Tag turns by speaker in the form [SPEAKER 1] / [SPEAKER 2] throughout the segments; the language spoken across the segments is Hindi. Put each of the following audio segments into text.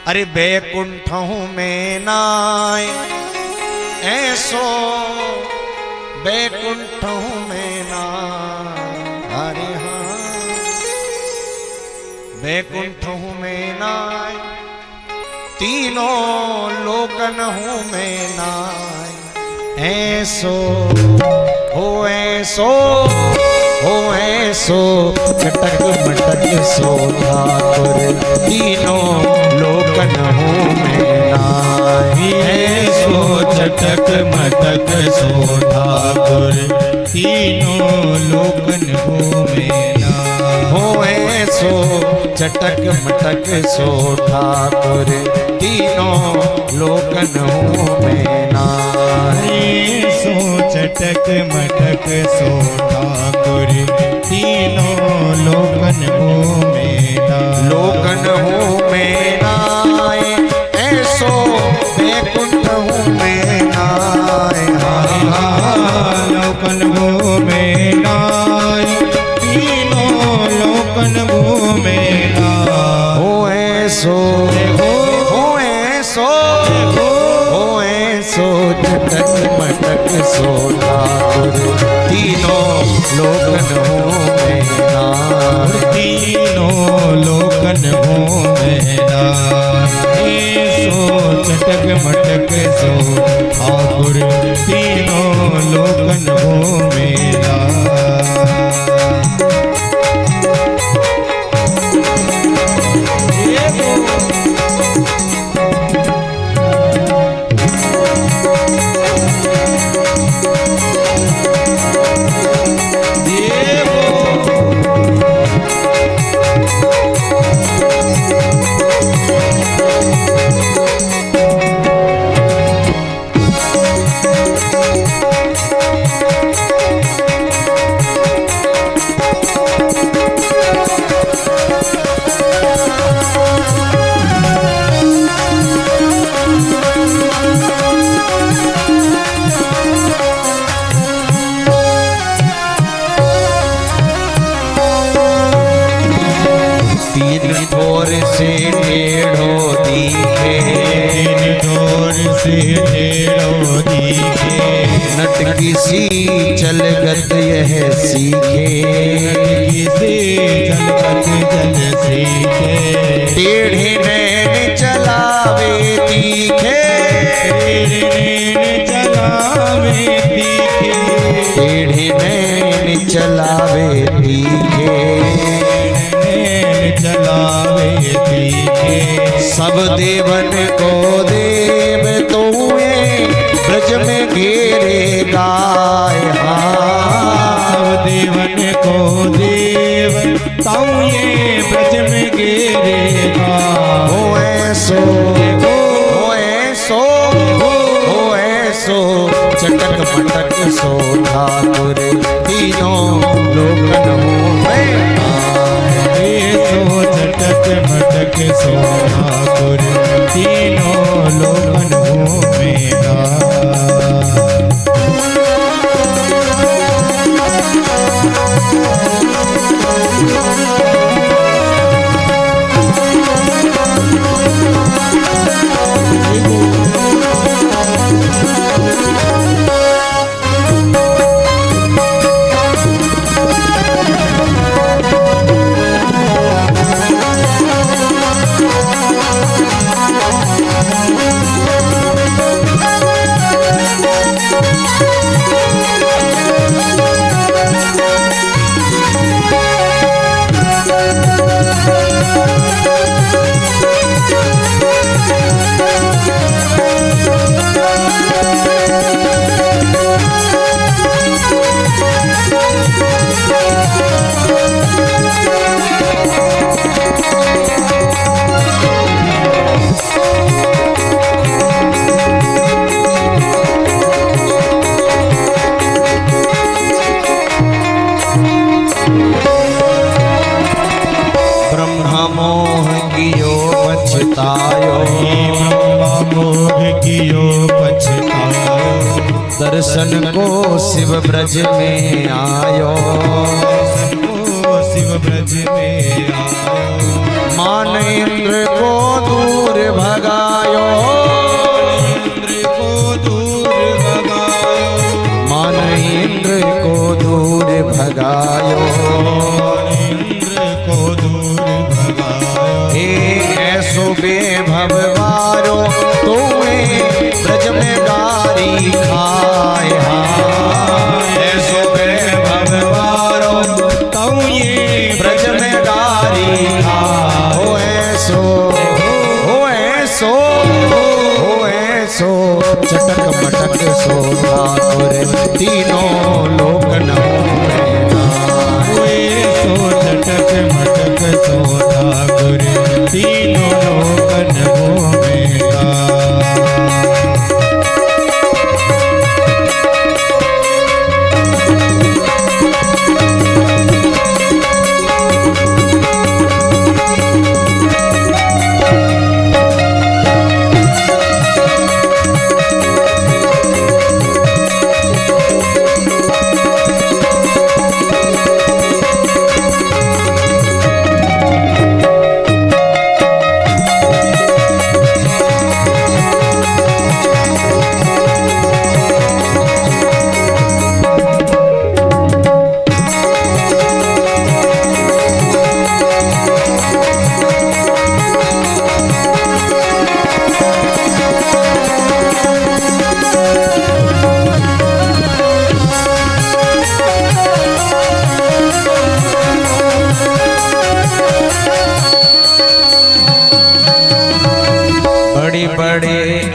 [SPEAKER 1] अरे बैकुंठों में नाय ऐसो बैकुंठों में नाय। अरे हाँ बैकुंठों में नाय तीनों लोकन हूँ में नाय। ऐसो हो ऐसो हो ऐसो चटक मटक सो ठाकुर तीनों लोकन हूँ में नाय।
[SPEAKER 2] ऐसो चटक मटक सो ठाकुर तीनों लोकन हूँ में नाय।
[SPEAKER 1] हो ऐसो चटक मटक सो ठाकुर तीनों लोकन हूँ में नाय।
[SPEAKER 2] ऐसो चटक मटक सो ठाकुर तीनों लोकन हूँ में नाय।
[SPEAKER 1] लोकन हूँ में नाय ऐसो बैकुंठ हूँ में नाय।
[SPEAKER 2] लोकन हूँ में नाय तीनों लोकन हूँ में नाय।
[SPEAKER 1] हो ऐसो हो ऐसो हो ऐसो चटक मटक सो ठाकुर तीनों लोकन हूँ में नाय।
[SPEAKER 2] तीनों लोकन हूँ में नाय। ऐसो चटक मटक सो ठाकुर तीनों लोकन हूँ में नाय।
[SPEAKER 1] से टेढ़ो दिखे
[SPEAKER 2] से टेढ़ो दिखे।
[SPEAKER 1] नटकी सी चलगत यह सीखे
[SPEAKER 2] से चलगत जल सीखे।
[SPEAKER 1] टेढ़े नैन चलावे तीखे
[SPEAKER 2] टेढ़े नैन चलावे तीखे।
[SPEAKER 1] टेढ़े नैन चलावे तीखे
[SPEAKER 2] चलावे तीखे।
[SPEAKER 1] सब देवन को देव तो ब्रज में घेरे गाय।
[SPEAKER 2] सब देवन को देव ताऊ ये ब्रज में घेरे गाय।
[SPEAKER 1] हो ऐसो हो ऐसो हो ऐसो चटक मटक सो ठाकुर तीनों लोकन हूँ में नाय।
[SPEAKER 2] ऐसो चटक मटक सो ठाकुर तीनों लोकन हूँ में नाय।
[SPEAKER 1] मोह कियो पछतायो
[SPEAKER 2] मोह कियो पछतायो।
[SPEAKER 1] दर्शन को शिव ब्रज में आयो।
[SPEAKER 2] शिव ब्रज में आयो।
[SPEAKER 1] मान इंद्र को दूर बे भववारो तुम्हें ब्रज में गारी खाए ऐसो बे भववारो तुम ये ब्रज में गारी खाओ ऐसो चटक मटक सोना तीनों लोक
[SPEAKER 2] सो चटक मटक सोना तीनों लोक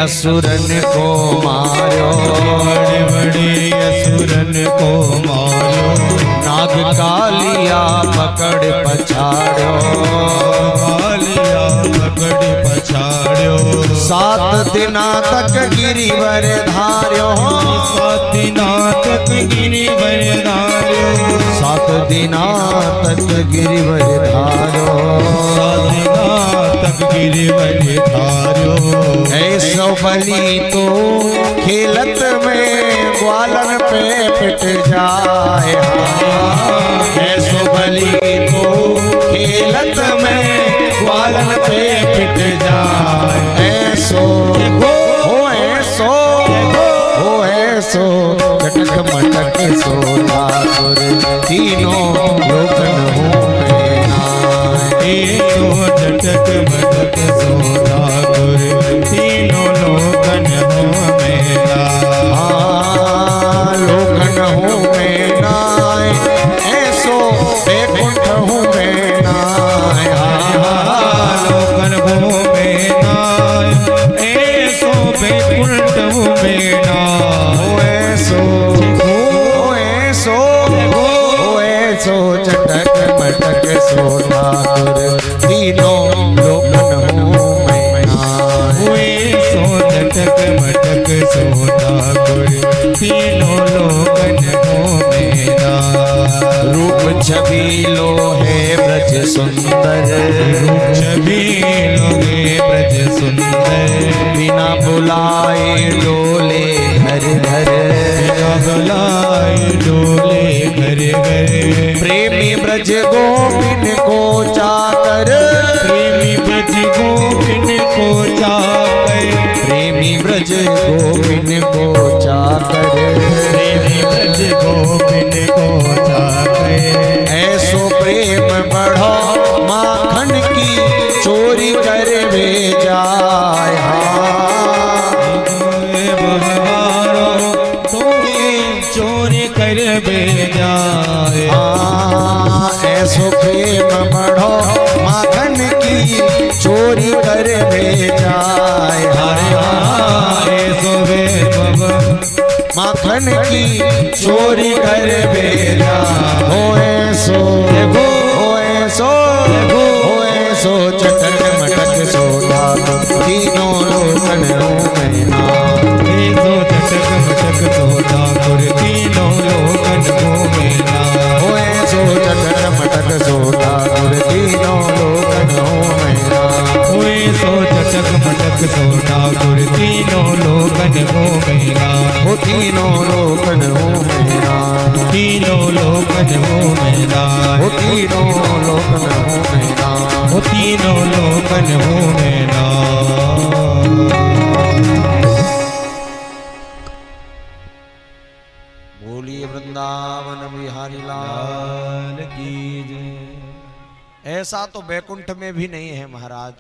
[SPEAKER 1] असुरन को मारो
[SPEAKER 2] बड़े बड़े असुरन को मारो
[SPEAKER 1] नाग कालिया पकड़ पछाड़ो
[SPEAKER 2] कालिया पकड़ पछाड़ो
[SPEAKER 1] 7 दिना तक गिरिवर धार्यो
[SPEAKER 2] 7 दिना तक गिरिवर धार्यो
[SPEAKER 1] 7 दिना तक गिरिवर धारो
[SPEAKER 2] 7 दिना तक गिरिवर धार्यो
[SPEAKER 1] ऐसो बलि तो खेलत में ग्वालन पे पिट जाए ऐसो बलि तो खेलत में ग्वालन पे पिट जाए ऐसो चटक मटक सोना तीनों लोकन हो
[SPEAKER 2] चटक मटक सोना तीनों लोकन हो मेरा
[SPEAKER 1] लोकन हो मेरा ऐसो बैकुंठ हो मेरा
[SPEAKER 2] लोकन हो मेरा ऐसो बैकुंठ हो मेरा
[SPEAKER 1] चटक मटक सोना तीनों लोकन हो
[SPEAKER 2] सो चटक मटक सोना तीनों लोकन हो मेरा
[SPEAKER 1] रूप छबीलो है ब्रज सुंदर
[SPEAKER 2] रूप छबीलो है ब्रज सुंदर
[SPEAKER 1] बिना बुलाए डोले घर घर
[SPEAKER 2] बिना बुलाए डोले घर घर
[SPEAKER 1] प्रेमी ब्रज गोपिन को चाकर
[SPEAKER 2] प्रेमी ब्रज गोपिन को चाकर
[SPEAKER 1] प्रेमी ब्रज गोपिन को चाकर
[SPEAKER 2] प्रेमी ब्रज गोपिन को चाकर
[SPEAKER 1] ऐसो प्रेम बढ़ो माखन की चोरी कर भेजाए
[SPEAKER 2] चोरी कर भेजाए
[SPEAKER 1] ऐसो प्रेम बढ़ो माखन की चोरी कर भेजाए
[SPEAKER 2] ऐसो प्रेम
[SPEAKER 1] माखन की चोरी कर भेजा हो ऐसो चटक मटक सोना तीनों लोकन हो मैना
[SPEAKER 2] ऐसो चटक मटक सोना तीनों लोकन हो मैना
[SPEAKER 1] हो ऐसो चटक मटक सोना तीनों लोकन हो मैना
[SPEAKER 2] हो ऐसो चटक मटक सोना तीनों लोकन हो मैना
[SPEAKER 1] हो तीनों लोकन हो मैना
[SPEAKER 2] तीनों लोकन हो मैना
[SPEAKER 1] हो तीनों लोकन हो मैना
[SPEAKER 2] हो तीनों लोकन हो मैना।
[SPEAKER 1] बोलिए वृंदावन बिहारी लाल
[SPEAKER 2] की जय।
[SPEAKER 1] ऐसा तो बैकुंठ में भी नहीं है महाराज।